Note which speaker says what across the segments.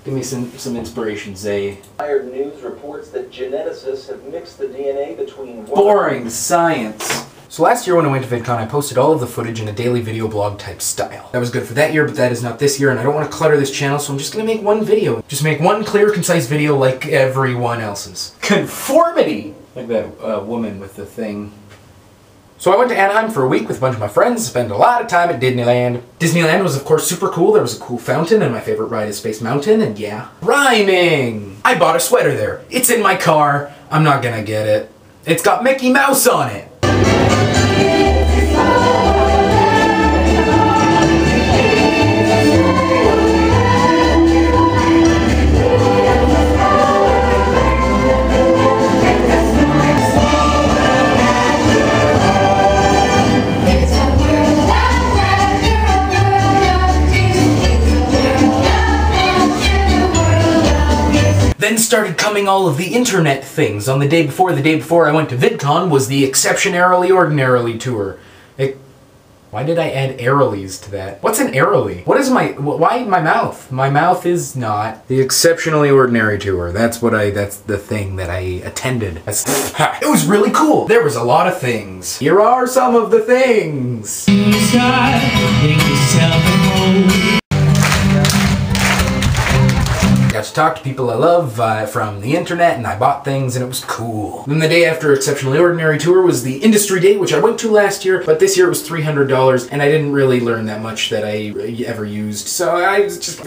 Speaker 1: Give me some inspiration, Zay.
Speaker 2: Wired News reports that geneticists have mixed the DNA between...
Speaker 1: Boring science. So last year when I went to VidCon, I posted all of the footage in a daily video blog type style. That was good for that year, but that is not this year, and I don't want to clutter this channel, so I'm just going to make one video. Just make one clear, concise video like everyone else's. Conformity! Like that woman with the thing. So I went to Anaheim for a week with a bunch of my friends, spent a lot of time at Disneyland. Disneyland was of course super cool, there was a cool fountain, and my favorite ride is Space Mountain, and yeah. Rhyming! I bought a sweater there. It's in my car. I'm not gonna get it. It's got Mickey Mouse on it. Then started coming all of the internet things. On the day before I went to VidCon was the Exceptionarily Ordinarily tour. Why did I add airilies to that? What's an airily? What is why my mouth? My mouth is not the Exceptionally Ordinary tour. That's the thing that I attended. It was really cool. There was a lot of things. Here are some of the things. Got to talk to people I love from the internet, and I bought things, and it was cool. Then the day after Exceptionally Ordinary Tour was the Industry Day, which I went to last year, but this year it was $300, and I didn't really learn that much that I ever used, so I was just,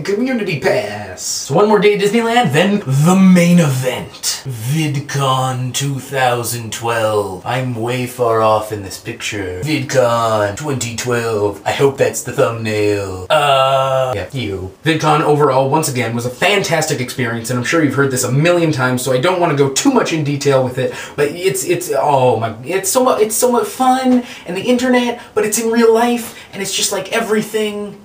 Speaker 1: community pass. So one more day at Disneyland, then the main event. VidCon 2012. I'm way far off in this picture. VidCon 2012. I hope that's the thumbnail. Yeah, you. VidCon overall, once again, was a fantastic experience, and I'm sure you've heard this a million times, so I don't want to go too much in detail with it, but it's so much fun, and the internet, but it's in real life, and it's just like everything.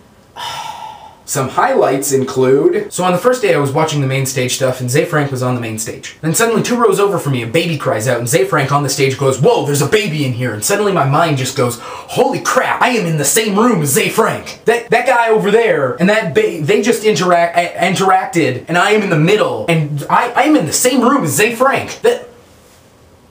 Speaker 1: Some highlights include... So on the first day I was watching the main stage stuff, and Zay Frank was on the main stage. Then suddenly 2 rows over from me a baby cries out, and Zay Frank on the stage goes, "Whoa, there's a baby in here," and suddenly my mind just goes, holy crap, I am in the same room as Zay Frank. That guy over there, and they just interacted, and I am in the middle, and I am in the same room as Zay Frank.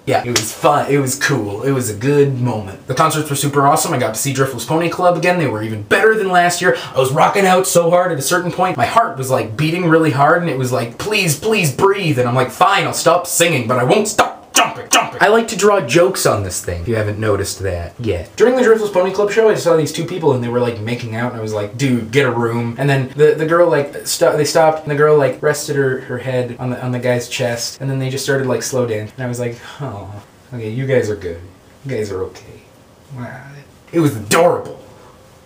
Speaker 1: Yeah, it was fun. It was cool. It was a good moment. The concerts were super awesome. I got to see Driftless Pony Club again. They were even better than last year. I was rocking out so hard at a certain point. My heart was like beating really hard, and it was like, please, please breathe. And I'm like, fine, I'll stop singing, but I won't stop jumping. I like to draw jokes on this thing, if you haven't noticed that yet. During the Driftless Pony Club show, I saw these 2 people, and they were like making out, and I was like, dude, get a room. And then the girl like, they stopped, and the girl like rested her head on the guy's chest, and then they just started like slow dancing. And I was like, oh, okay, you guys are good. You guys are okay. Wow. It was adorable.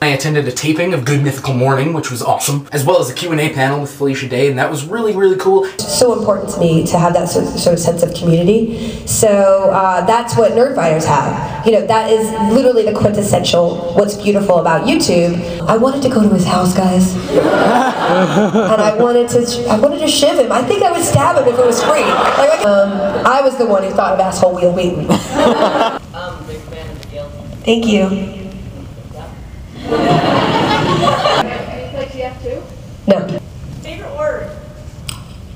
Speaker 1: I attended a taping of Good Mythical Morning, which was awesome, as well as a Q&A panel with Felicia Day, and that was really, really cool.
Speaker 3: It's so important to me to have that sort of sense of community. So that's what Nerdfighters have. You know, that is literally the quintessential what's beautiful about YouTube. I wanted to go to his house, guys. And I wanted to shiv him. I think I would stab him if it was free. Like, I was the one who thought of asshole wheel Wheaton.
Speaker 4: I'm a big fan of the guild.
Speaker 3: Thank you. No.
Speaker 4: Favorite word?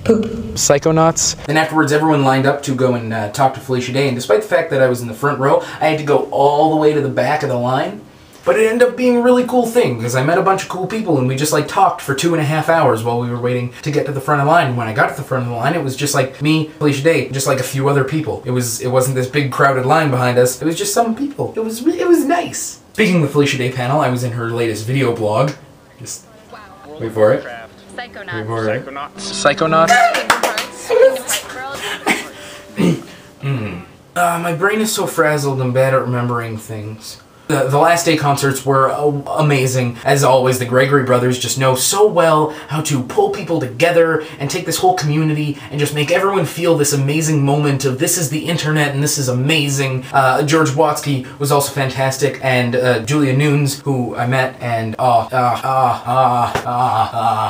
Speaker 3: Poop.
Speaker 1: Psychonauts. Then afterwards everyone lined up to go and talk to Felicia Day, and despite the fact that I was in the front row, I had to go all the way to the back of the line. But it ended up being a really cool thing, because I met a bunch of cool people, and we just like talked for 2.5 hours while we were waiting to get to the front of the line. And when I got to the front of the line, it was just like me, Felicia Day, just like a few other people. It wasn't this big crowded line behind us. It was just some people. It was nice. Speaking of the Felicia Day panel, I was in her latest video blog. Just wait for it. Psychonauts. My brain is so frazzled and bad at remembering things. The last day concerts were amazing. As always, the Gregory brothers just know so well how to pull people together and take this whole community and just make everyone feel this amazing moment of this is the internet and this is amazing. George Watsky was also fantastic, and Julia Nunes, who I met, and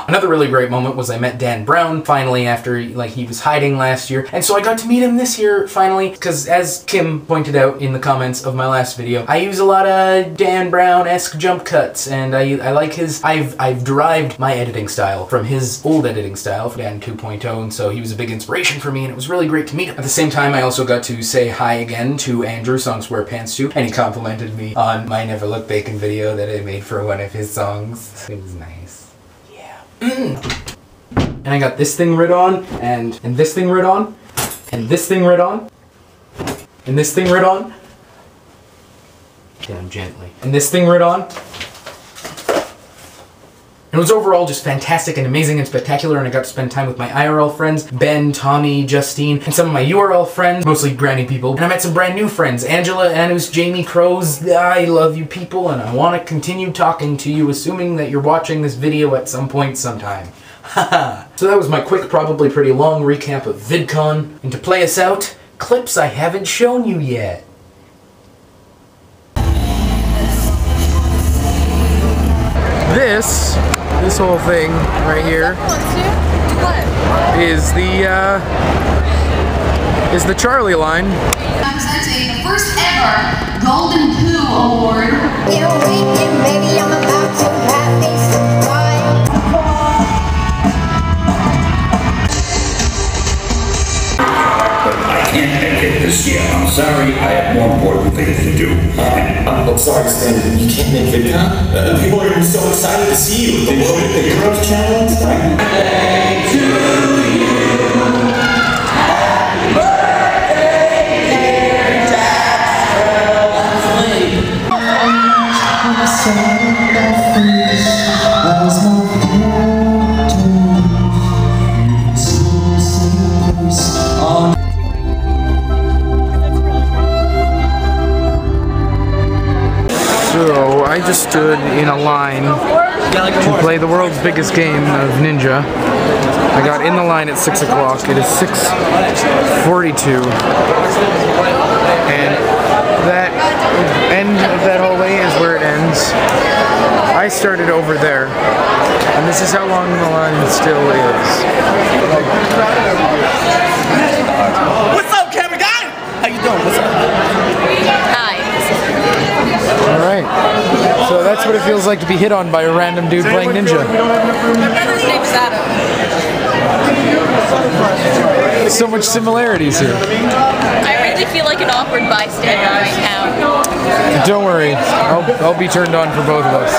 Speaker 1: another really great moment was I met Dan Brown finally after like he was hiding last year, and so I got to meet him this year finally, because as Kim pointed out in the comments of my last video, I use a lot lot of Dan Brown-esque jump cuts, and I like his, I've derived my editing style from his old editing style, from Dan 2.0, and so he was a big inspiration for me, and it was really great to meet him. At the same time, I also got to say hi again to Andrew, Songs Wear Pants Too, and he complimented me on my Never Look Bacon video that I made for one of his songs. It was nice. Yeah. And I got this thing writ on, and this thing writ on, and this thing writ on, and this thing writ on. Down gently. And this thing writ on. It was overall just fantastic and amazing and spectacular, and I got to spend time with my IRL friends, Ben, Tommy, Justine, and some of my URL friends, mostly granny people. And I met some brand new friends, Angela, Anus, Jamie, Kroze. I love you people, and I want to continue talking to you, assuming that you're watching this video at some point sometime. Haha. So that was my quick, probably pretty long recap of VidCon. And to play us out, clips I haven't shown you yet. This whole thing right here is the Charlie line.
Speaker 5: I'm presenting the first ever Golden Poo Award. Maybe I'm about to have a surprise.
Speaker 6: I can't make it this year. I'm sorry. I have more important things to do.
Speaker 7: I'm sorry, Stan. You can't make VidCon? People are going to be so excited to see you. The Kroze channel tonight. Birthday to you. Happy birthday, dear
Speaker 1: So I just stood in a line to play the world's biggest game of Ninja. I got in the line at 6 o'clock. It is 6:42. And that end of that hallway is where it ends. I started over there. And this is how long the line still is.
Speaker 8: What's up, camera guy? How you doing? What's up?
Speaker 4: Hi.
Speaker 1: Alright. So that's what it feels like to be hit on by a random dude playing Ninja.
Speaker 4: My brother's name's Adam.
Speaker 1: So much similarities here.
Speaker 4: I really feel like an awkward bystander right now.
Speaker 1: Don't worry, I'll be turned on for both of us.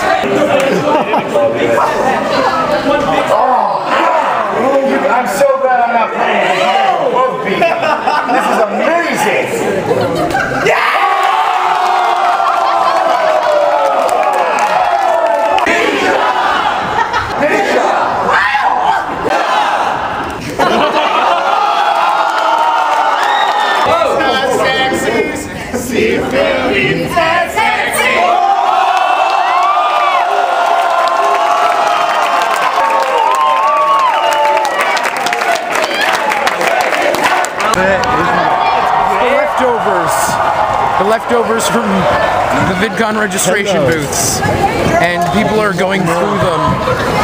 Speaker 9: I'm so glad I'm not playing this is amazing! Yeah!
Speaker 1: The leftovers from the VidCon registration booths, and people are going through them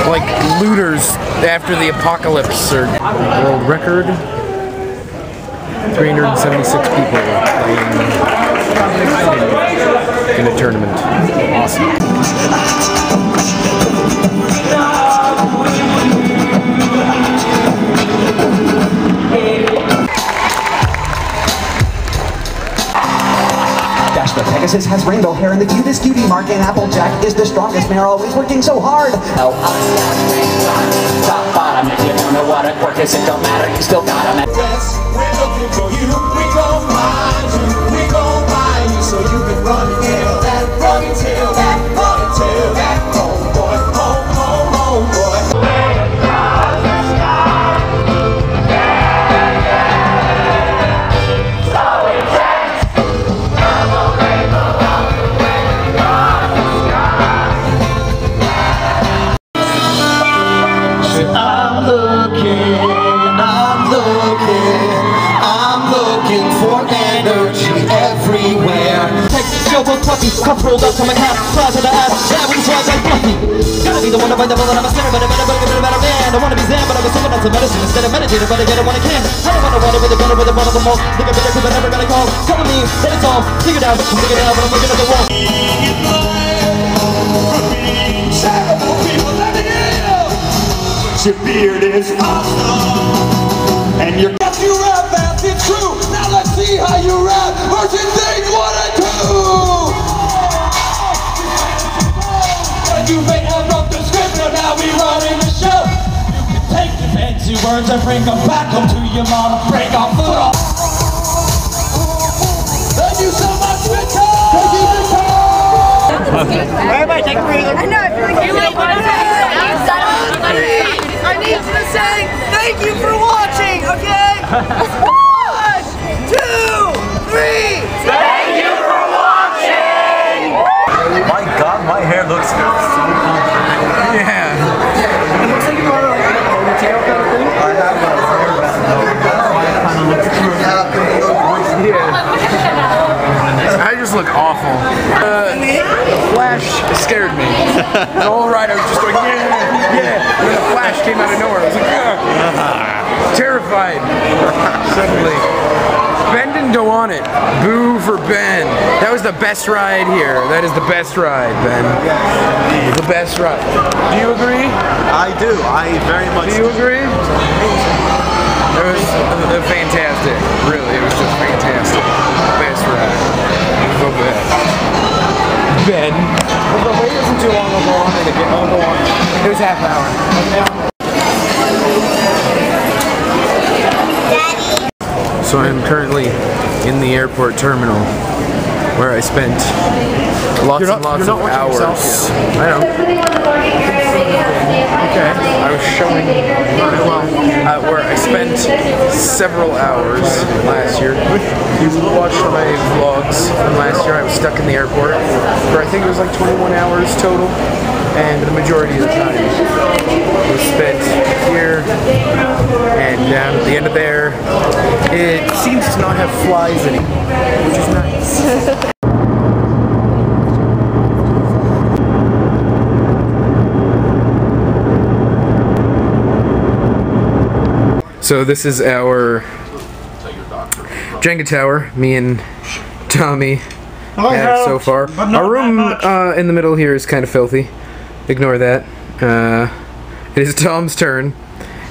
Speaker 1: like looters after the apocalypse. Or world record, 376 people playing in a tournament. Awesome.
Speaker 10: The Pegasus has rainbow hair and the cutest cutie mark, and Applejack is the strongest mayor, always working so hard.
Speaker 11: Oh, top bottom, if you don't know what a quirk is, it don't matter, you still got 'em.
Speaker 9: We're looking for you, we gon' find you, we gon' find you, so you can run and tell that, run and tell that, run and tell that, home boy, home boy.
Speaker 8: Cup rolled up to my cap, flies to the ass, that was why I fluffy. Gotta be the one to find the bullet, I'm a sinner, but I better get a better man. I wanna be Zen, but I was singing on some medicine instead of meditating, but I get it when I can. I don't wanna water with a gunner with a bun of the most. Think I'm better cause I'm never gonna call. Telling me that it's all figured out, but I'm looking at the wall.
Speaker 9: in line for being terrible people. Let me hear you. Your beard is awesome, and your you rap fast, it's true. Now let's see how you rap versus things 1 and 2. You may have wrote the script, but now we running the show. You can take the fancy words and bring them back home to your mom. Break our foot off. Thank you so much, Vidcon. Thank you, Vidcon.
Speaker 12: Everybody take a breather. I know, I feel like you like I need you to say thank you for watching, okay? 1, 2, 3.
Speaker 9: Thank you for watching.
Speaker 7: My God, my hair looks so cool.
Speaker 1: Yeah.
Speaker 12: It looks like you want like a ponytail kind of thing.
Speaker 7: I have a hairband though. That's why it kind of looks true.
Speaker 1: Yeah. I just look awful. Flash scared me. The whole ride I was just going, yeah, yeah. And then the Flash came out of nowhere. I was like, terrified. Suddenly. Ben didn't go on it. Boo for Ben. That was the best ride here. That is the best ride, Ben. The best ride. Do you agree?
Speaker 7: I do. I very much.
Speaker 1: Do you agree? It was fantastic. Really, it was just fantastic. Best ride. The best. Ben.
Speaker 12: Well, the wait isn't too long ago on it again. I'll go on.
Speaker 1: It was half an hour. So I'm currently in the airport terminal where I spent lots and lots of hours. I know. Okay. I was showing where I spent several hours last year. You watched my vlogs from last year. I was stuck in the airport for I think it was like 21 hours total. And the majority of the time was spent here and down at the end of there. It seems to not have flies anymore, which is nice. So this is our Jenga tower, me and Tommy have so far. Our room in the middle here is kind of filthy. Ignore that. It is Tom's turn,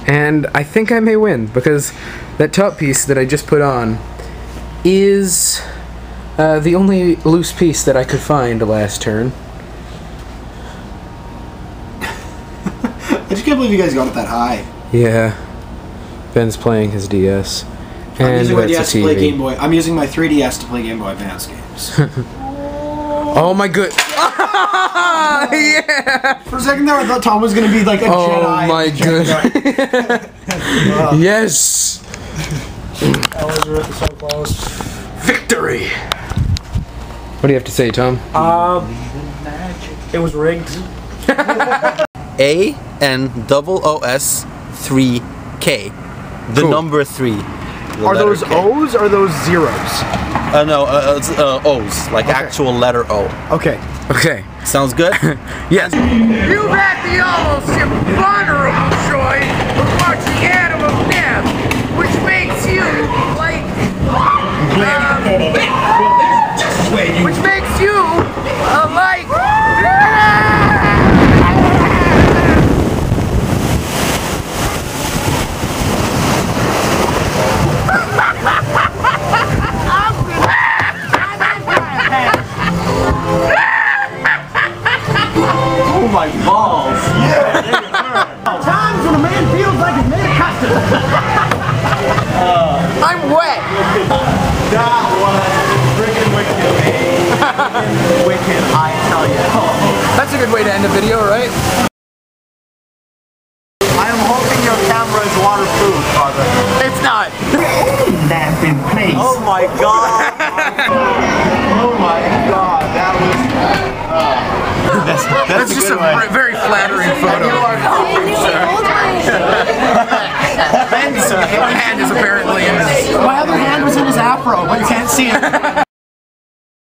Speaker 1: and I think I may win because that top piece that I just put on is the only loose piece that I could find last turn.
Speaker 12: I just can't believe you guys got it that high.
Speaker 1: Yeah. Ben's playing his DS. And
Speaker 12: I'm using my DS to play
Speaker 1: TV.
Speaker 12: Game Boy. I'm using my 3DS to play Game Boy Advance games.
Speaker 1: Oh my good. Yeah!
Speaker 12: For a second there, I thought Tom was going to be like a Jedi.
Speaker 1: Oh my good. Yes!
Speaker 12: So close.
Speaker 1: Victory! What do you have to say, Tom?
Speaker 12: It was rigged.
Speaker 13: ANOOS 3K. The
Speaker 1: Cool.
Speaker 13: number 3.
Speaker 12: Are those
Speaker 13: K.
Speaker 12: O's or those zeros?
Speaker 13: No, it's O's, like actual letter O.
Speaker 12: Okay.
Speaker 1: Okay.
Speaker 13: Sounds good?
Speaker 1: Yes.
Speaker 14: You've had the almost imponderable joy of watching animal death, which makes you like, which makes you like.
Speaker 12: Oh my balls! Yeah! Times when a man feels like he's made of custard!
Speaker 14: I'm wet.
Speaker 12: That was freaking wicked, man. Wicked, I tell you.
Speaker 1: That's a good way to end a video, right?
Speaker 12: I am hoping your camera is waterproof, Father.
Speaker 14: It's not.
Speaker 12: Lamp in place. Oh my god! Oh my god, that was...
Speaker 1: That's just a very flattering photo. Ben's hand is apparently in his...
Speaker 12: My other hand was in his afro, but you can't see it.